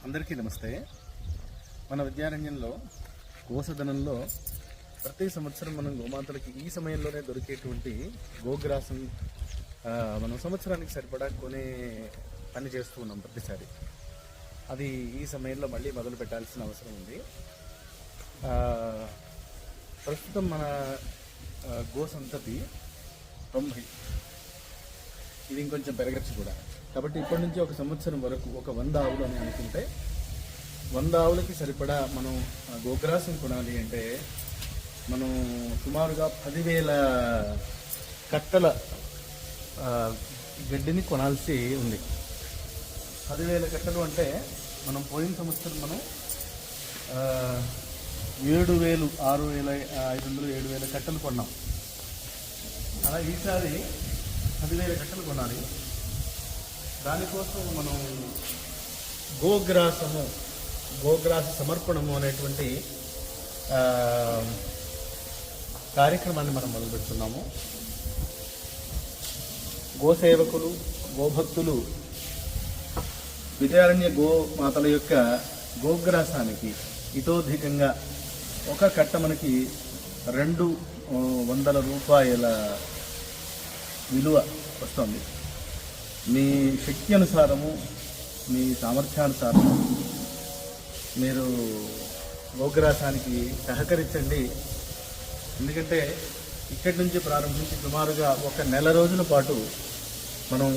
అందరికీ నమస్తే. మన విద్యారణ్యంలో గోసదనంలో ప్రతి సంవత్సరం మనం గోమాతలకి ఈ సమయంలోనే దొరికేటువంటి గోగ్రాసం మనం సంవత్సరానికి సరిపడా కొనే పని చేస్తూ ఉన్నాం ప్రతిసారి. అది ఈ సమయంలో మళ్ళీ మొదలు పెట్టాల్సిన అవసరం ఉంది. ప్రస్తుతం మన గోసంతతి 90, ఇది ఇంకొంచెం పెరగచ్చు కూడా. కాబట్టి ఇప్పటి నుంచి ఒక సంవత్సరం వరకు ఒక 100 ఆవులు అని అనుకుంటే 100 ఆవులకి సరిపడా మనం గోగ్రాసం కొనాలి అంటే మనం సుమారుగా 10,000 కట్టల గడ్డిని కొనాల్సి ఉంది. 10,000 కట్టలు అంటే మనం పోయిన సంవత్సరం మనం 7,000, 6,500, 7,000 కట్టలు కొన్నాం. అలా ఈసారి 10,000 కట్టలు కొనాలి. దానికోసం మనం గోగ్రాస సమర్పణము అనేటువంటి కార్యక్రమాన్ని మనం మొదలుపెడుతున్నాము. గోసేవకులు, గోభక్తులు విద్యారణ్య గోమాతల యొక్క గోగ్రాసానికి ఇతోధికంగా ఒక కట్ట మనకి 200 రూపాయల విలువ వస్తుంది. మీ శక్తి అనుసారము, మీ సామర్థ్యానుసారము మీరు గోగ్రాసానికి సహకరించండి. ఎందుకంటే ఇక్కడి నుంచి ప్రారంభించి సుమారుగా ఒక నెల రోజుల పాటు మనం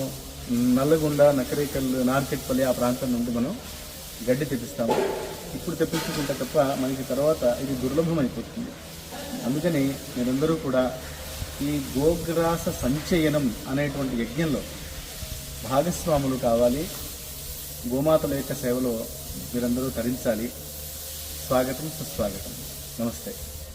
నల్లగొండ, నకరేకల్, నార్కెట్పల్లి ఆ ప్రాంతం నుండి మనం గడ్డి తెప్పిస్తాము. ఇప్పుడు తెప్పించుకుంటే తప్ప మనకి తర్వాత ఇది దుర్లభమైపోతుంది. అందుకని మీరందరూ కూడా ఈ గోగ్రాస సంచయనం అనేటువంటి యజ్ఞంలో భాగస్వాములు కావాలి. గోమాతల యొక్క సేవలో మీరందరూ తరించాలి. స్వాగతం, సుస్వాగతం. నమస్తే.